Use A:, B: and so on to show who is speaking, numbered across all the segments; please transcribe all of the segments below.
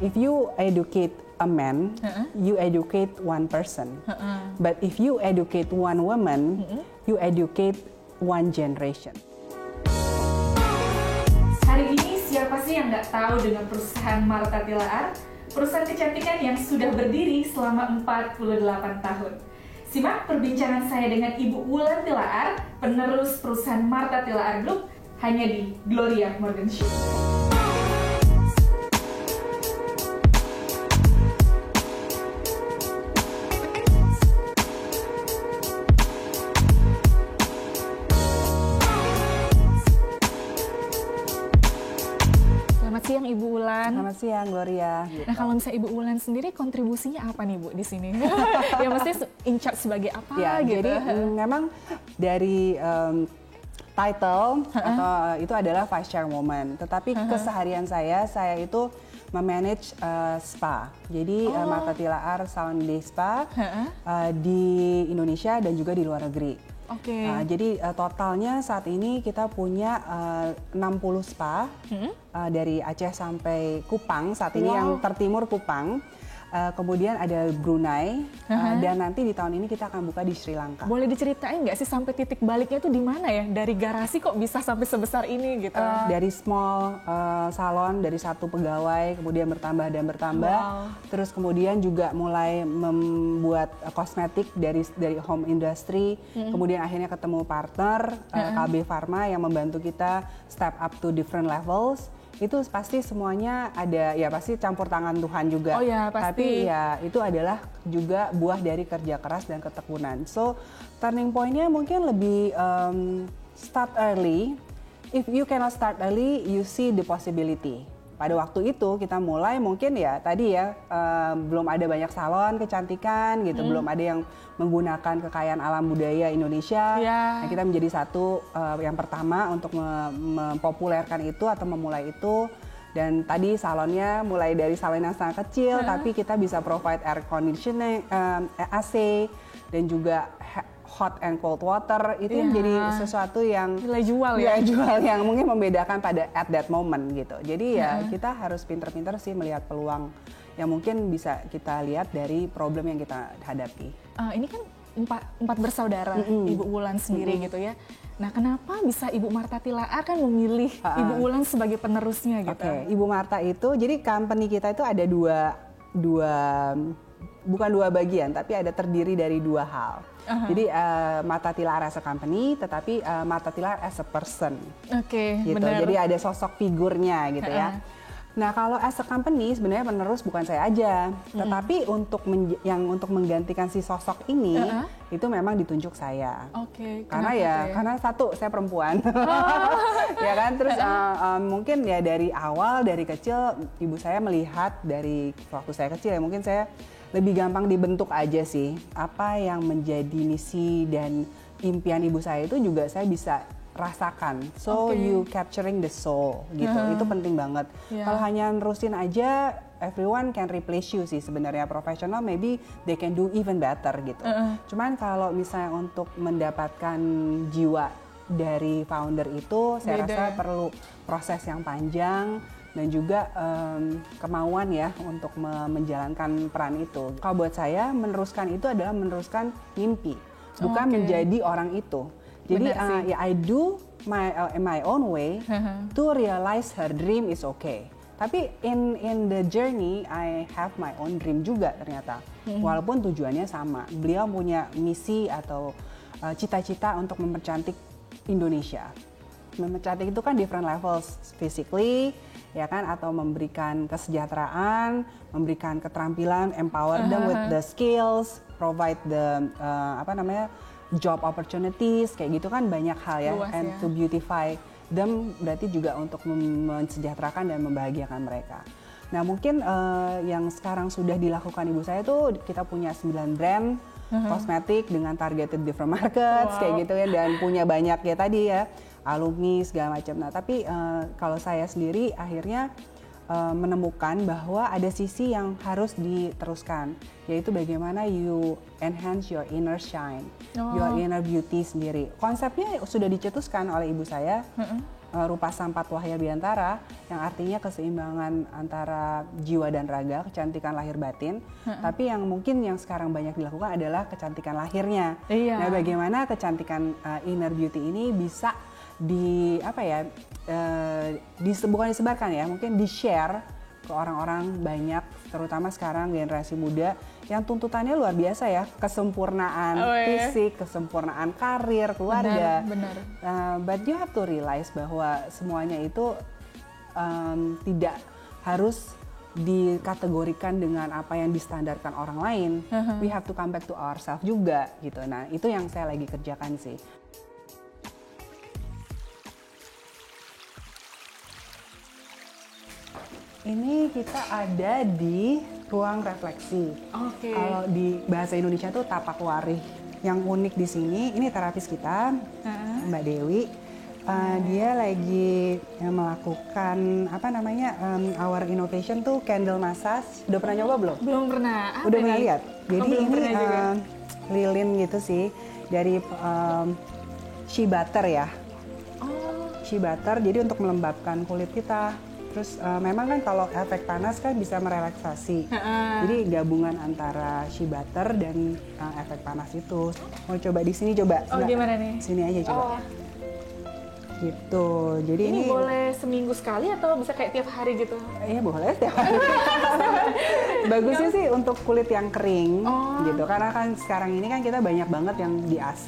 A: If you educate a man, you educate one person. But if you educate one woman, you educate one generation.
B: Hari ini siapa sih yang nggak tahu dengan perusahaan Martha Tilaar? Perusahaan kecantikan yang sudah berdiri selama 48 tahun. Simak perbincangan saya dengan Ibu Wulan Tilaar, penerus perusahaan Martha Tilaar Group, hanya di Gloria Morgan Show. Selamat siang Ibu Wulan.
A: Selamat siang Gloria.
B: Nah kalau misalnya Ibu Wulan sendiri kontribusinya apa nih Bu di sini? Ya mesti in charge sebagai apa
A: Ya,
B: gitu?
A: jadi memang dari title atau itu adalah Vice Chairwoman. Tetapi keseharian saya itu memanage spa. Jadi Martha Tilaar Salon Day Spa di Indonesia dan juga di luar negeri.
B: Oke.
A: Jadi totalnya saat ini kita punya 60 spa dari Aceh sampai Kupang. Saat ini yang tertimur Kupang. Kemudian ada Brunei dan nanti di tahun ini kita akan buka di Sri Lanka.
B: Boleh diceritain nggak sih sampai titik baliknya itu di mana ya? Dari garasi kok bisa sampai sebesar ini gitu?
A: Dari small salon, dari satu pegawai, kemudian bertambah dan bertambah. Terus kemudian juga mulai membuat kosmetik dari home industry. Kemudian akhirnya ketemu partner KB Pharma yang membantu kita step up to different levels. Itu pasti semuanya ada, ya pasti campur tangan Tuhan juga.
B: Oh ya, pasti.
A: Tapi ya itu adalah juga buah dari kerja keras dan ketekunan. So turning point-nya mungkin lebih start early. If you cannot start early, you see the possibility. Pada waktu itu kita mulai mungkin ya tadi ya belum ada banyak salon kecantikan gitu, belum ada yang menggunakan kekayaan alam budaya Indonesia. Nah, kita menjadi satu yang pertama untuk mempopulerkan itu atau memulai itu. Dan tadi salonnya mulai dari salon yang sangat kecil, tapi kita bisa provide air conditioning, AC dan juga hot and cold water. Itu yang jadi sesuatu yang
B: nilai jual
A: yang mungkin membedakan pada at that moment gitu. Jadi ya kita harus pinter-pinter sih melihat peluang yang mungkin bisa kita lihat dari problem yang kita hadapi.
B: Ini kan empat bersaudara Ibu Wulan sendiri gitu ya. Nah kenapa bisa Ibu Martha Tilaar kan memilih Ibu Wulan sebagai penerusnya gitu?
A: Ibu Martha itu, jadi company kita itu ada bukan dua bagian, tapi ada terdiri dari dua hal. Jadi Martha Tilaar as a company, tetapi Martha Tilaar as a person. Gitu.
B: Benar.
A: Jadi ada sosok figurnya gitu ya. Nah kalau as a company sebenarnya penerus bukan saya aja, tetapi untuk menggantikan si sosok ini itu memang ditunjuk saya. Karena satu saya perempuan, ya kan. Terus mungkin ya dari awal dari kecil ibu saya melihat dari waktu saya kecil ya mungkin saya lebih gampang dibentuk aja sih. Apa yang menjadi misi dan impian ibu saya itu juga saya bisa rasakan. So you capturing the soul gitu. Itu penting banget. Kalau hanya nerusin aja, everyone can replace you sih sebenarnya. Profesional maybe they can do even better gitu. Cuman kalau misalnya untuk mendapatkan jiwa dari founder itu, saya rasa perlu proses yang panjang dan juga kemauan ya untuk menjalankan peran itu. Kalau buat saya meneruskan itu adalah meneruskan mimpi, bukan menjadi orang itu. Jadi ya I do my own way to realize her dream is okay. Tapi in the journey I have my own dream juga ternyata. Walaupun tujuannya sama. Beliau punya misi atau cita-cita untuk mempercantik Indonesia. Mempercantik itu kan different levels, physically ya kan, atau memberikan kesejahteraan, memberikan keterampilan, empower them with the skills, provide the job opportunities, kayak gitu kan banyak hal ya. And to beautify them berarti juga untuk mensejahterakan dan membahagiakan mereka. Nah mungkin yang sekarang sudah dilakukan ibu saya tuh kita punya 9 brand kosmetik dengan targeted different markets kayak gitu ya, dan punya banyak ya tadi ya alumni segala macam. Nah tapi kalau saya sendiri akhirnya menemukan bahwa ada sisi yang harus diteruskan, yaitu bagaimana you enhance your inner shine, your inner beauty sendiri. Konsepnya sudah dicetuskan oleh ibu saya, rupa sampat wahya biantara, yang artinya keseimbangan antara jiwa dan raga, kecantikan lahir batin. Tapi yang mungkin yang sekarang banyak dilakukan adalah kecantikan lahirnya. Nah, bagaimana kecantikan inner beauty ini bisa bukan disebarkan ya, mungkin di-share ke orang-orang banyak, terutama sekarang generasi muda yang tuntutannya luar biasa ya, kesempurnaan fisik, kesempurnaan karir, keluarga.
B: Benar.
A: But you have to realize bahwa semuanya itu tidak harus dikategorikan dengan apa yang distandarkan orang lain. We have to come back to ourselves juga gitu. Nah, itu yang saya lagi kerjakan sih. Ini kita ada di ruang refleksi. Kalau di bahasa Indonesia tuh tapak warih. Yang unik di sini, ini terapis kita, Mbak Dewi. Dia lagi melakukan our innovation tuh candle massage. Udah pernah nyoba belum?
B: Belum pernah.
A: Udah pernah lihat? Jadi ini lilin gitu sih dari shea butter ya. Shea butter, jadi untuk melembabkan kulit kita. Terus memang kan kalau efek panas kan bisa merelaksasi. Jadi gabungan antara shea butter dan efek panas itu. Mau coba di sini coba.
B: Gimana nih?
A: Sini aja coba. Gitu. Jadi
B: ini boleh seminggu sekali atau bisa kayak tiap hari gitu?
A: Iya boleh tiap hari. Bagusnya sih untuk kulit yang kering gitu. Karena kan sekarang ini kan kita banyak banget yang di AC.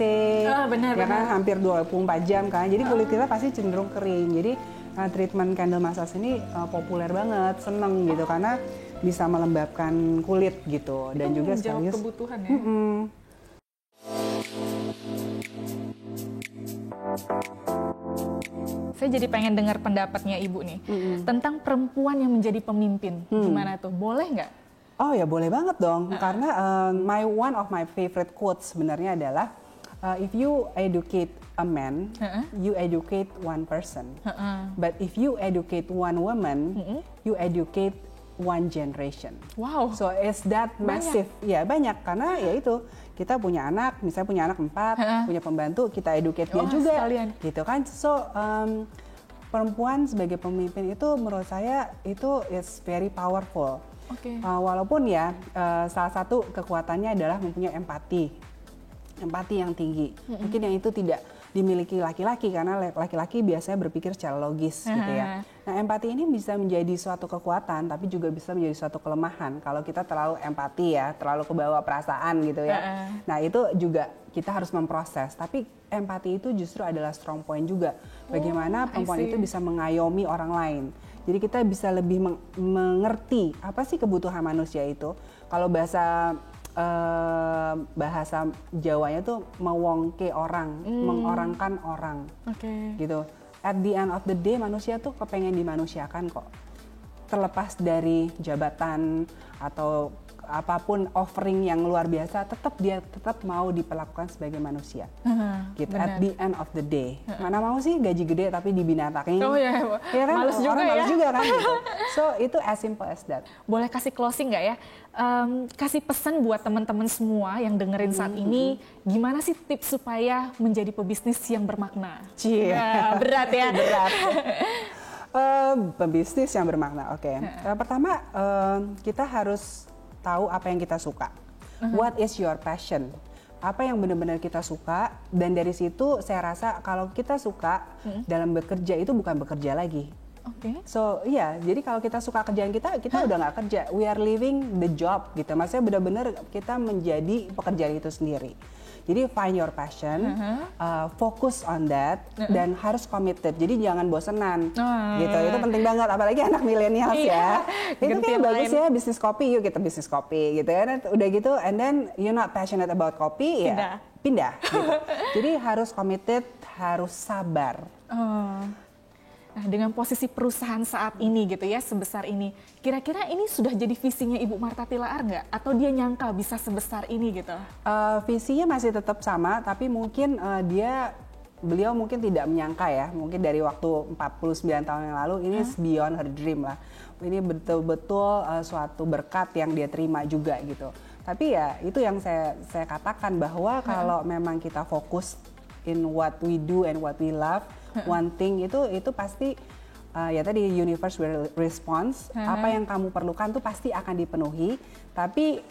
B: Benar.
A: Kan hampir 24 jam kan. Jadi kulit kita pasti cenderung kering. Jadi treatment candle massage ini populer banget, seneng gitu karena bisa melembabkan kulit gitu dan juga sekaligus
B: kebutuhan ya. Saya jadi pengen dengar pendapatnya Ibu nih tentang perempuan yang menjadi pemimpin. Gimana tuh? Boleh nggak?
A: Oh ya boleh banget dong, karena one of my favorite quotes sebenarnya adalah if you educate a man, you educate one person. But if you educate one woman, you educate one generation.
B: Wow.
A: So is that massive? Ya banyak karena ya itu kita punya anak, misalnya punya anak 4, punya pembantu, kita educate dia juga,
B: sekalian.
A: gitu kan? So perempuan sebagai pemimpin itu menurut saya itu is very powerful. Walaupun ya salah satu kekuatannya adalah mempunyai empati yang tinggi. Mungkin yang itu tidak dimiliki laki-laki karena laki-laki biasanya berpikir secara logis gitu ya. Nah, empati ini bisa menjadi suatu kekuatan tapi juga bisa menjadi suatu kelemahan kalau kita terlalu empati ya, terlalu kebawa perasaan gitu ya. Nah, itu juga kita harus memproses. Tapi empati itu justru adalah strong point juga. Bagaimana perempuan itu bisa mengayomi orang lain. Jadi kita bisa lebih mengerti apa sih kebutuhan manusia itu. Kalau bahasa Jawanya tuh mewongke orang, mengorangkan orang, gitu. At the end of the day manusia tuh kepengen dimanusiakan kok. Terlepas dari jabatan atau apapun offering yang luar biasa, dia tetap mau diperlakukan sebagai manusia. Gitu. At the end of the day, mana mau sih gaji gede tapi dibinatangin? Ya kan?
B: Males juga
A: orang
B: ya.
A: males juga kan gitu. So itu as simple as that.
B: Boleh kasih closing nggak ya? Kasih pesan buat teman-teman semua yang dengerin saat ini, gimana sih tips supaya menjadi pebisnis yang bermakna? Berat ya?
A: Berat. Pebisnis yang bermakna, oke. Pertama, kita harus tahu apa yang kita suka. What is your passion? Apa yang benar-benar kita suka, dan dari situ saya rasa kalau kita suka dalam bekerja itu bukan bekerja lagi. So jadi kalau kita suka kerjaan kita udah nggak kerja, we are living the job gitu. Maksudnya benar-benar kita menjadi pekerjaan itu sendiri. Jadi find your passion, fokus on that, dan harus committed. Jadi jangan bosenan, gitu. Itu penting banget, apalagi anak milenial ya. Itu kayak bagus ya, bisnis kopi, yuk kita bisnis kopi, gitu ya. Udah gitu, and then you're not passionate about kopi, ya pindah. Gitu. Jadi harus committed, harus sabar.
B: Nah, dengan posisi perusahaan saat ini gitu ya, sebesar ini, kira-kira ini sudah jadi visinya Ibu Martha Tilaar nggak? Atau dia nyangka bisa sebesar ini gitu?
A: Visinya masih tetap sama, tapi mungkin beliau mungkin tidak menyangka ya, mungkin dari waktu 49 tahun yang lalu, ini beyond her dream lah. Ini betul-betul suatu berkat yang dia terima juga gitu. Tapi ya itu yang saya katakan bahwa kalau memang kita fokus in what we do and what we love, one thing itu pasti ya tadi universe will response. Apa yang kamu perlukan tuh pasti akan dipenuhi. Tapi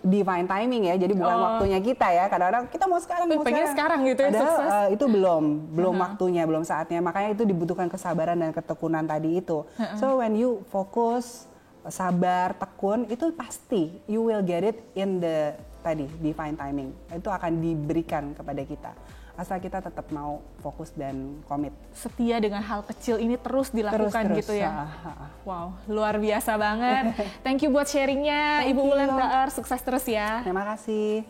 A: divine timing ya, jadi bukan waktunya kita ya. Kadang-kadang kita mau sekarang
B: gitu ya, sukses.
A: Itu belum waktunya, belum saatnya. Makanya itu dibutuhkan kesabaran dan ketekunan tadi itu. So when you focus, sabar, tekun, itu pasti you will get it in the tadi divine timing. Itu akan diberikan kepada kita. Asal kita tetap mau fokus dan komit.
B: Setia dengan hal kecil ini terus dilakukan terus, gitu ya. Wow, luar biasa banget. Thank you buat sharingnya, Ibu Wulan Taar. Sukses terus ya.
A: Terima kasih.